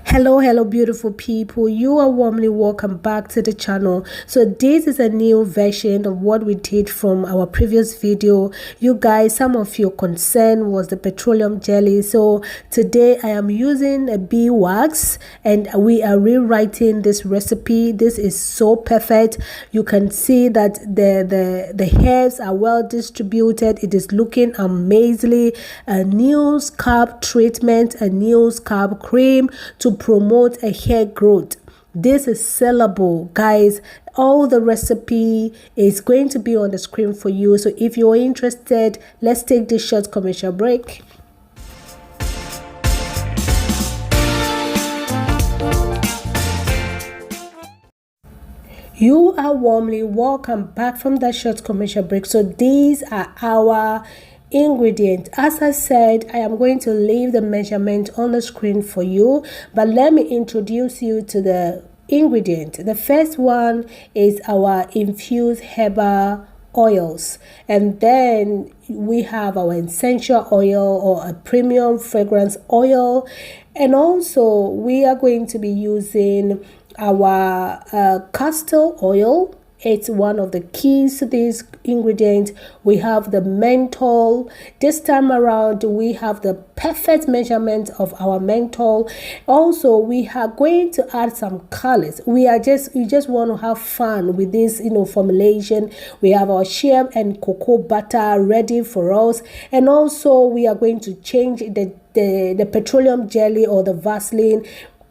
Hello beautiful people, you are warmly welcome back to the channel. So this is a new version of what we did from our previous video. You guys, some of your concern was the petroleum jelly, so today I am using a beeswax and we are rewriting this recipe. This is so perfect. You can see that the herbs are well distributed. It is looking amazingly. A new scalp treatment, a new scalp cream to promote a hair growth. This is sellable, guys. All the recipe is going to be on the screen for you, so if you're interested, let's take this short commercial break. You are warmly welcome back from that short commercial break. So these are our ingredient. As I said, I am going to leave the measurement on the screen for you, but let me introduce you to the ingredient. The first one is our infused herbal oils, and then we have our essential oil or a premium fragrance oil, and also we are going to be using our castor oil. It's one of the keys to this ingredient. We have the menthol. This time around, we have the perfect measurement of our menthol. Also, we are going to add some colors. We just want to have fun with this, formulation. We have our shea and cocoa butter ready for us, and also we are going to change the petroleum jelly or the Vaseline.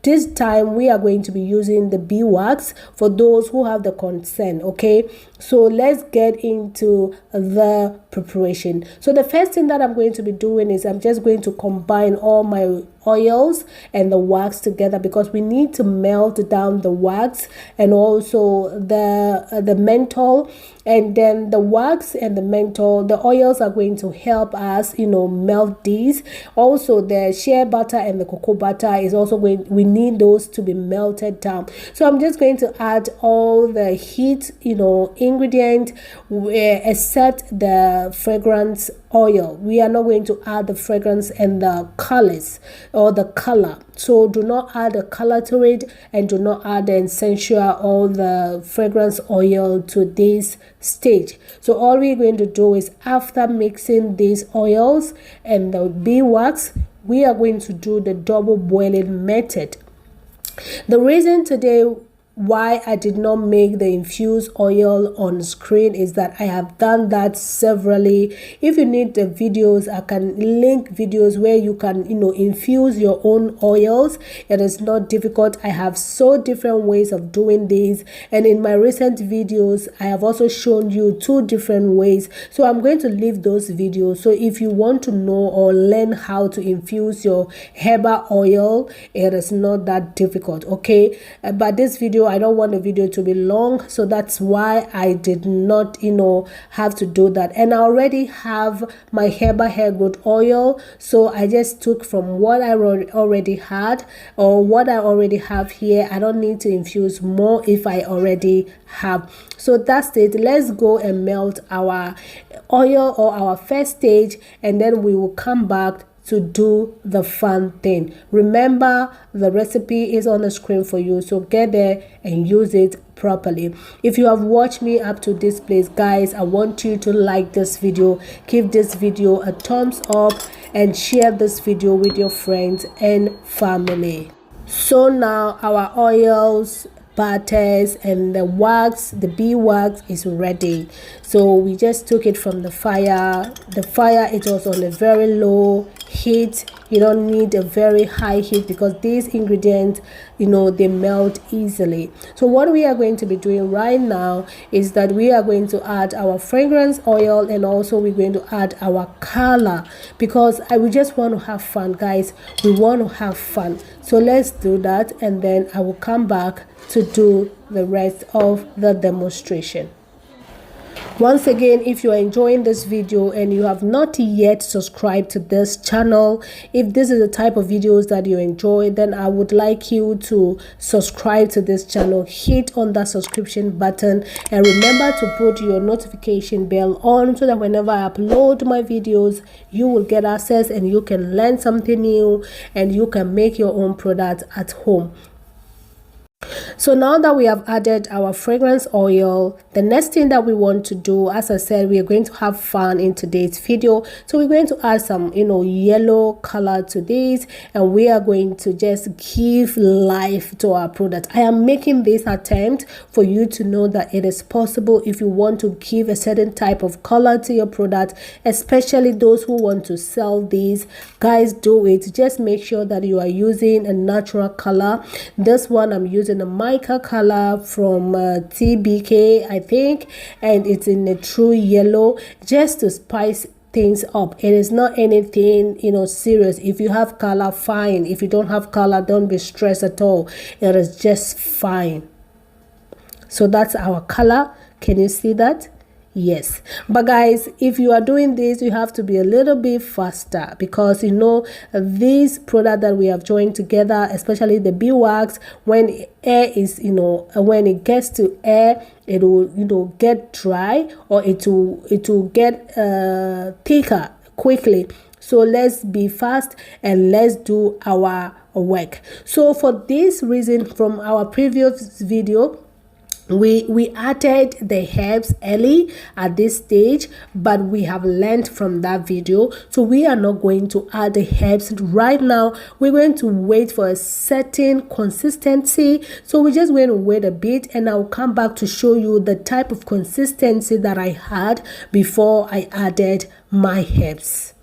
This time we are going to be using the beeswax for those who have the concern. Okay, so let's get into the preparation. So the first thing that I'm going to be doing is I'm just going to combine all my oils and the wax together, because we need to melt down the wax and also the menthol, and then the wax and the menthol, the oils are going to help us melt these. Also the shea butter and the cocoa butter is also we need those to be melted down. So I'm just going to add all the heat ingredient except the fragrance oil. We are not going to add the fragrance and the colors or the color, so do not add the color to it, and do not add the essential or the fragrance oil to this stage. So all we're going to do is, after mixing these oils and the beeswax, we are going to do the double boiling method. The reason today why I did not make the infused oil on screen is that I have done that severally. If you need the videos, I can link videos where you can infuse your own oils. It is not difficult. I have so different ways of doing this, and in my recent videos I have also shown you 2 different ways, so I'm going to leave those videos. So if you want to know or learn how to infuse your herbal oil, it is not that difficult. Okay, but this video, I don't want the video to be long, so that's why I did not have to do that. And I already have my herbal hair growth oil, so I just took from what I already had or what I already have here. I don't need to infuse more if I already have. So that's it. Let's go and melt our oil or our first stage, and then we will come back to do the fun thing. Remember, the recipe is on the screen for you, so get there and use it properly. If you have watched me up to this place, guys, I want you to like this video, give this video a thumbs up, and share this video with your friends and family. So now our oils, butters, and the wax, the beeswax, is ready. So we just took it from the fire. The fire, it was on a very low heat. You don't need a very high heat, because these ingredients they melt easily. So what we are going to be doing right now is that we are going to add our fragrance oil, and also we're going to add our color, because we just want to have fun, guys. We want to have fun. So let's do that, and then I will come back to do the rest of the demonstration. Once again, if you are enjoying this video and you have not yet subscribed to this channel, if this is the type of videos that you enjoy, then I would like you to subscribe to this channel. Hit on that subscription button and remember to put your notification bell on so that whenever I upload my videos, you will get access and you can learn something new and you can make your own product at home. So now that we have added our fragrance oil, the next thing that we want to do, as I said, we are going to have fun in today's video. So we're going to add some yellow color to this, and we are going to just give life to our product. I am making this attempt for you to know that it is possible if you want to give a certain type of color to your product, especially those who want to sell these. Guys, do it. Just make sure that you are using a natural color. This one I'm using a mica color from TBK, I think, and it's in a true yellow, just to spice things up. It is not anything serious. If you have color, fine. If you don't have color, don't be stressed at all. It is just fine. So that's our color. Can you see that? Yes, but guys, if you are doing this, you have to be a little bit faster, because this product that we have joined together, especially the beeswax, when air is when it gets to air, it will get dry, or it will get thicker quickly. So let's be fast and let's do our work. So for this reason, from our previous video, we added the herbs early at this stage, but we have learned from that video, so we are not going to add the herbs right now. We're going to wait for a certain consistency, so we're just going to wait a bit, and I'll come back to show you the type of consistency that I had before I added my herbs.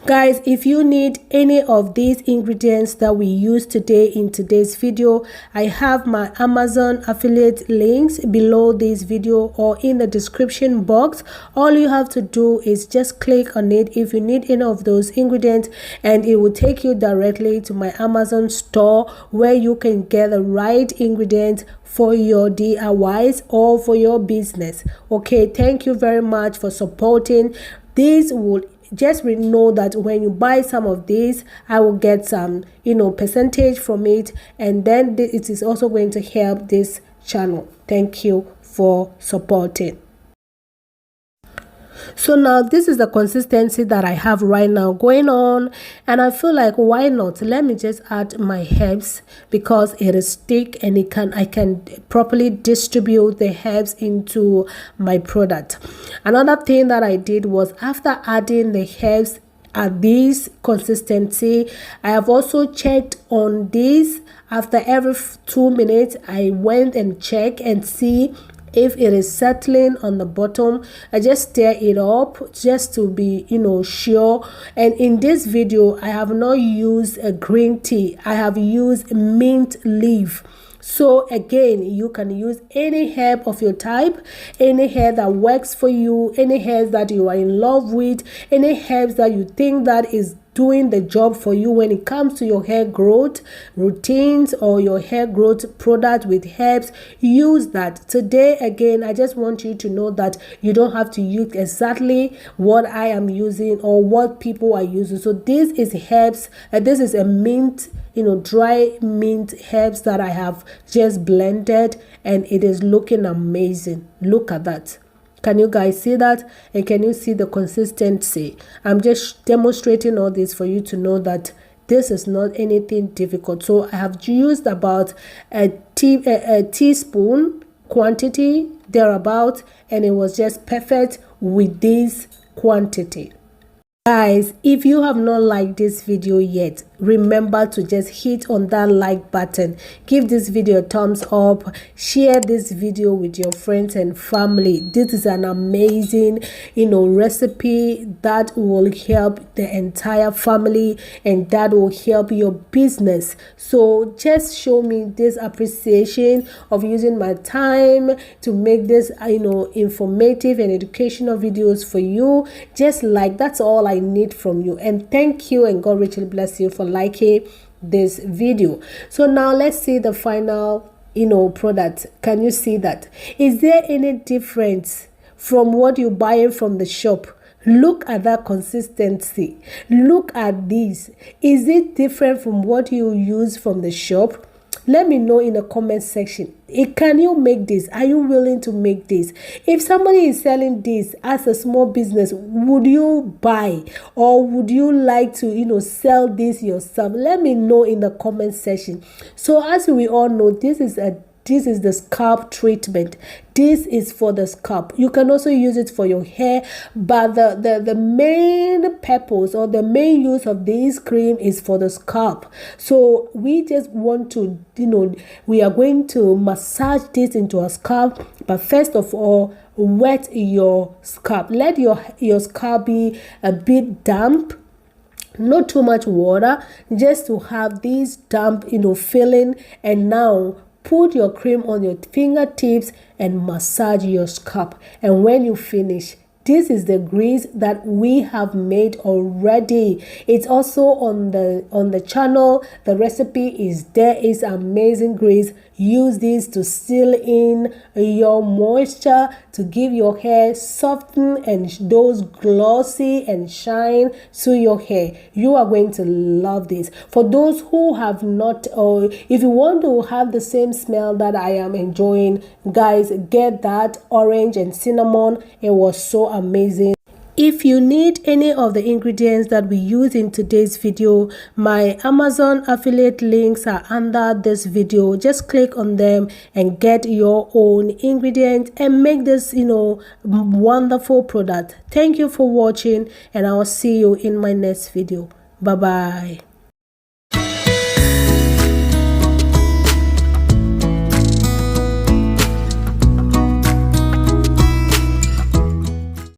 Guys, if you need any of these ingredients that we use today in today's video, I have my Amazon affiliate links below this video or in the description box. All you have to do is just click on it if you need any of those ingredients, and it will take you directly to my Amazon store, where you can get the right ingredients for your DIYs or for your business. Okay, thank you very much for supporting. This will just know that when you buy some of these, I will get some percentage from it, and then it is also going to help this channel. Thank you for supporting. So now this is the consistency that I have right now going on, and I feel like, why not, let me just add my herbs, because it is thick and I can properly distribute the herbs into my product. Another thing that I did was, after adding the herbs at this consistency, I have also checked on this. After every 2 minutes, I went and checked and see if it is settling on the bottom. I just stir it up just to be sure. And in this video, I have not used a green tea. I have used mint leaf. So again, you can use any herb of your type, any herb that works for you, any herb that you are in love with, any herbs that you think that is doing the job for you when it comes to your hair growth routines or your hair growth product with herbs. Use that. Today, again, I just want you to know that you don't have to use exactly what I am using or what people are using. So this is herbs, this is a mint, dry mint herbs that I have just blended, and it is looking amazing. Look at that. Can you guys see that? And can you see the consistency? I'm just demonstrating all this for you to know that this is not anything difficult. So I have used about a teaspoon quantity thereabout, and it was just perfect with this quantity. Guys, if you have not liked this video yet, remember to just hit on that like button. Give this video a thumbs up. Share this video with your friends and family. This is an amazing recipe that will help the entire family, and that will help your business. So just show me this appreciation of using my time to make this informative and educational videos for you. Just like, that's all I need from you. And thank you, and God richly bless you for liking this video. So now let's see the final product. Can you see that? Is there any difference from what you buy from the shop? Look at that consistency. Look at this. Is it different from what you use from the shop? Let me know in the comment section. Can you make this? Are you willing to make this? If somebody is selling this as a small business, would you buy, or would you like to sell this yourself? Let me know in the comment section. So as we all know, this is the scalp treatment. This is for the scalp. You can also use it for your hair, but the main purpose or the main use of this cream is for the scalp. So we just want to, we are going to massage this into our scalp. But first of all, wet your scalp. Let your scalp be a bit damp. Not too much water, just to have this damp feeling. And now put your cream on your fingertips and massage your scalp. And when you finish, this is the grease that we have made already. It's also on the channel. The recipe is there. It's amazing grease. Use this to seal in your moisture, to give your hair soften and those glossy and shine to your hair. You are going to love this. For those who have not, or if you want to have the same smell that I am enjoying, guys, get that orange and cinnamon. It was so amazing. If you need any of the ingredients that we use in today's video, my Amazon affiliate links are under this video. Just click on them and get your own ingredients and make this wonderful product. Thank you for watching, and I will see you in my next video. Bye bye.